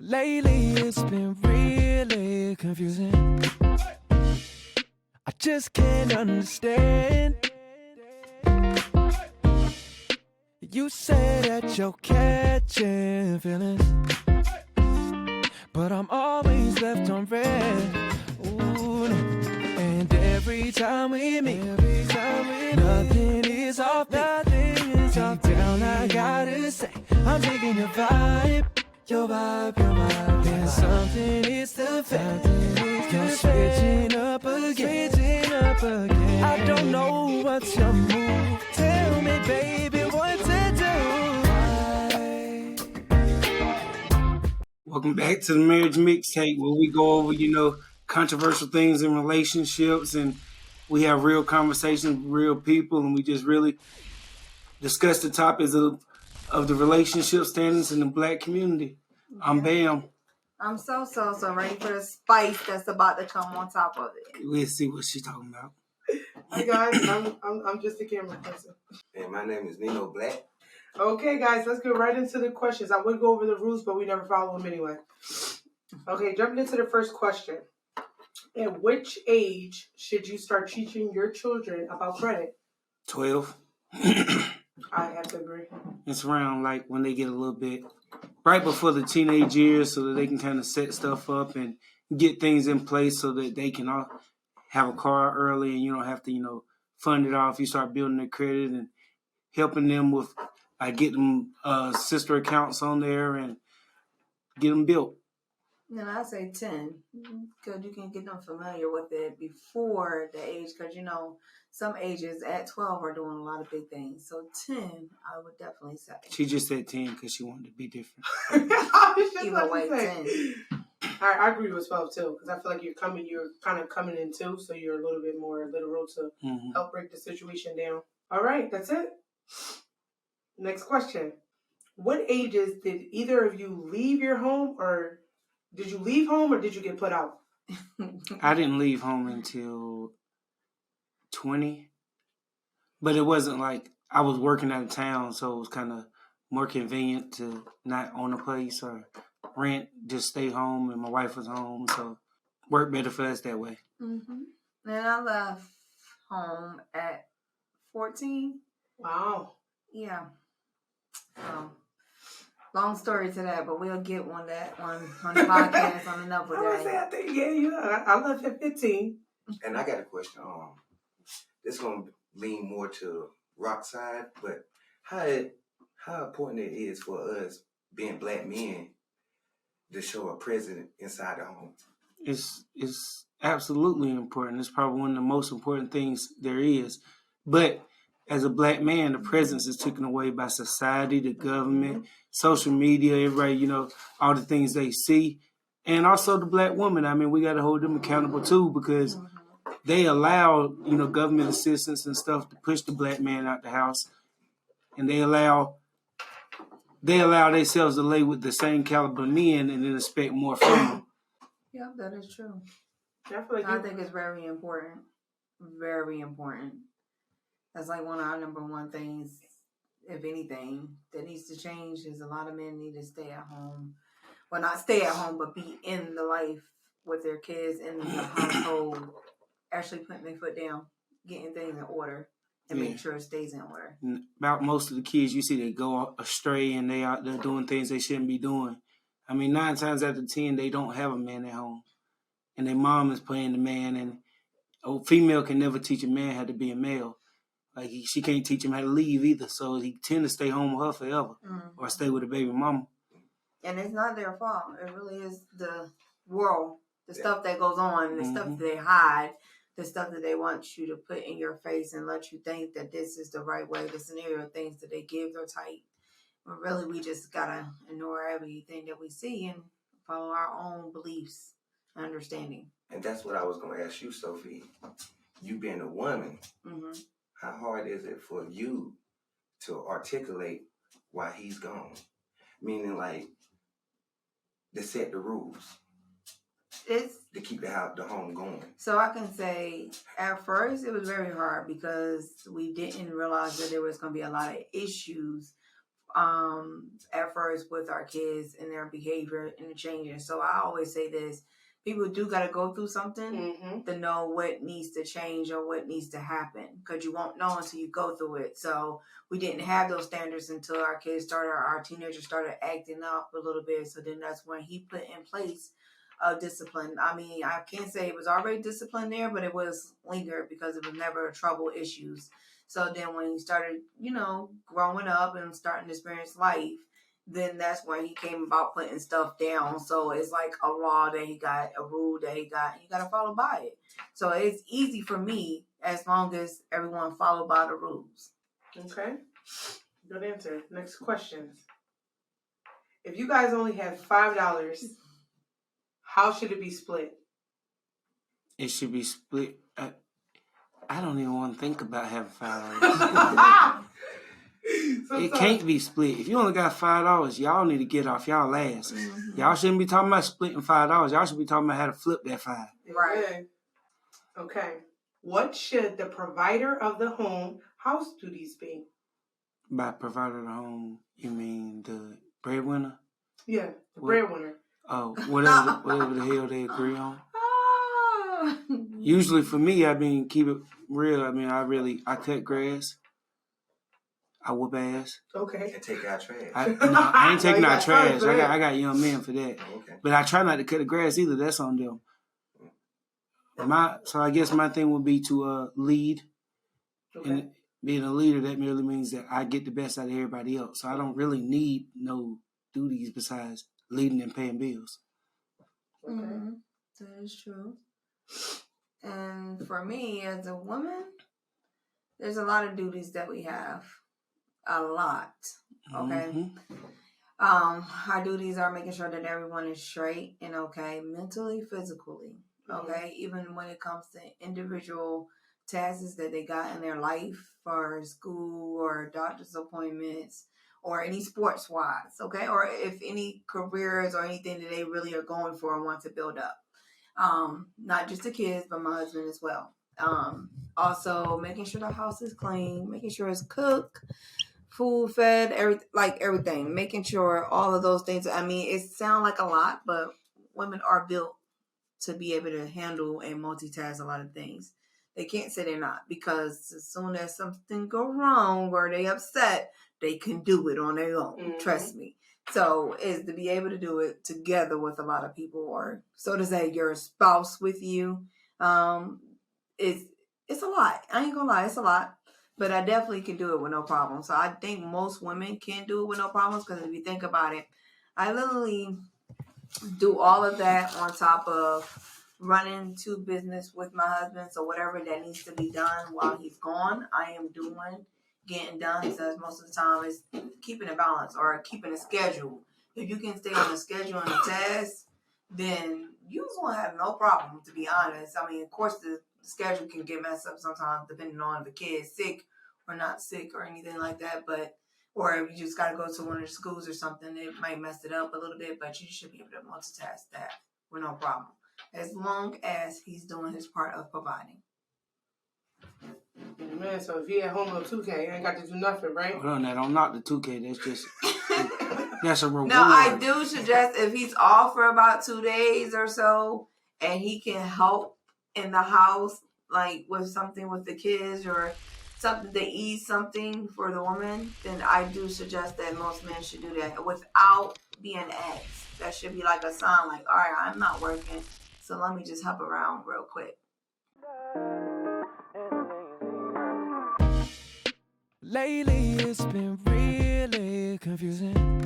lately it's been really confusing. I just can't understand. You say that you're catching feelings, but I'm always left on red. Ooh, no. And every time we meet, nothing is off, Deep down I gotta say, I'm digging your vibe. There's something, it's the fact. You're switching up again. I don't know what's your move. Tell me, baby, what to do. Welcome back to the Marriage Mixtape, where we go over, controversial things in relationships, and we have real conversations with real people, and we just really discuss the topics of the relationship standards in the Black community. I'm Bam. I'm so ready for the spice that's about to come on top of it. We'll see what she's talking about. Hi guys, I'm just a camera person. And my name is Nino Black. Okay guys, let's get right into the questions. I would go over the rules, but we never follow them anyway. Okay, jumping into the first question. At which age should you start teaching your children about credit? 12. I have to agree. It's around like when they get a little bit right before the teenage years, so that they can kind of set stuff up and get things in place so that they can all have a car early, and you don't have to, fund it off. You start building their credit and helping them with getting sister accounts on there and get them built. And I say 10, because you can get them familiar with it before the age, because some ages at 12 are doing a lot of big things. So 10, I would definitely say. She just said 10 because she wanted to be different. Either way, 10. I agree with 12 too, because I feel like you're kind of coming in too, so you're a little bit more literal to help break the situation down. All right, that's it. Next question. What ages did either of you leave your home, or did you leave home, or did you get put out? I didn't leave home until 20, but it wasn't like I was working out of town, so it was kind of more convenient to not own a place or rent, just stay home, and my wife was home, so worked better for us that way. Mm-hmm. And I left home at 14. Wow. Yeah. Long story to that, but we'll get on the podcast on another day. I left at 15. And I got a question. This gonna lean more to rock side, but how important it is for us being Black men to show a presence inside the home? It's absolutely important. It's probably one of the most important things there is. But as a Black man, the presence is taken away by society, the government, social media, everybody, all the things they see. And also the Black woman. I mean, we got to hold them accountable too, because they allow, government assistance and stuff to push the Black man out the house. And they allow themselves to lay with the same caliber men and then expect more from them. Yeah, that is true. I think it's very important. Very important. That's like one of our number one things, if anything, that needs to change is a lot of men need to stay at home. Well, not stay at home, but be in the life with their kids in the household, actually putting their foot down, getting things in order, and make sure it stays in order. About most of the kids you see, they go astray and they out there doing things they shouldn't be doing. I mean, 9 times out of 10, they don't have a man at home. And their mom is playing the man, and a female can never teach a man how to be a male. Like, she can't teach him how to leave either, so he tend to stay home with her forever or stay with a baby mama. And it's not their fault. It really is the world, the stuff that goes on, the stuff that they hide, the stuff that they want you to put in your face and let you think that this is the right way, the scenario things that they give are tight. But really, we just got to ignore everything that we see and follow our own beliefs and understanding. And that's what I was going to ask you, Sophie. You being a woman, how hard is it for you to articulate why he's gone? Meaning, like, to set the rules. It's to keep the home going. So I can say at first it was very hard because we didn't realize that there was going to be a lot of issues at first with our kids and their behavior and the changes. So I always say this: people do got to go through something to know what needs to change or what needs to happen, because you won't know until you go through it. So we didn't have those standards until our teenagers started acting up a little bit. So then that's when he put in place discipline. I mean, I can't say it was already discipline there, but it was lingered because it was never trouble issues. So then when he started, growing up and starting to experience life, then that's when he came about putting stuff down. So it's like a law that he got, a rule that he got, and you got to follow by it. So it's easy for me as long as everyone follow by the rules. Okay. Good answer. Next question. If you guys only have $5, how should it be split? It should be split. I don't even want to think about having $5. It can't be split. If you only got $5, y'all need to get off y'all ass. Y'all shouldn't be talking about splitting $5. Y'all should be talking about how to flip that $5. Right. Okay. What should the provider of the home house duties be? By provider of the home, you mean the breadwinner? Yeah, the breadwinner. Oh, whatever the hell they agree on. Usually for me, keep it real. I cut grass. I whoop ass. Okay. And take out trash. I ain't taking out trash. I got young men for that. Okay. But I try not to cut the grass either. That's on them. So I guess my thing would be to lead. Okay. And being a leader, that merely means that I get the best out of everybody else. So I don't really need no duties besides leading and paying bills. Okay. That is true. And for me, as a woman, there's a lot of duties that we have. A lot. Okay. Our duties are making sure that everyone is straight and okay, mentally, physically. Okay. Even when it comes to individual tasks that they got in their life, for school or doctor's appointments or any sports wise. Okay. Or if any careers or anything that they really are going for and want to build up. Not just the kids, but my husband as well. Also making sure the house is clean, making sure it's cooked, food fed, everything, making sure all of those things. I mean, it sounds like a lot, but women are built to be able to handle and multitask a lot of things. They can't say they're not, because as soon as something go wrong or they upset, they can do it on their own. Trust me. So is to be able to do it together with a lot of people, or so to say, your spouse with you. It's a lot. I ain't gonna lie, it's a lot. But I definitely can do it with no problem. So I think most women can do it with no problems, because if you think about it, I literally do all of that on top of running 2 business with my husband. So whatever that needs to be done while he's gone, I am doing, getting done. So most of the time it's keeping a balance or keeping a schedule. If you can stay on a schedule and a task, then you won't have no problem, to be honest. I mean, of course, the schedule can get messed up sometimes depending on if the kid's sick or not sick or anything like that. Or if you just got to go to one of the schools or something, it might mess it up a little bit, but you should be able to multitask that with no problem, as long as he's doing his part of providing. Man, so if he at home on 2K, you ain't got to do nothing, right? Well, now don't knock the 2K. That's just that's a reward. No, I do suggest if he's off for about 2 days or so, and he can help in the house, like with something with the kids or something to eat something for the woman, then I do suggest that most men should do that without being asked. That should be like a sign, like, all right, I'm not working, so let me just help around real quick. Lately it's been really confusing.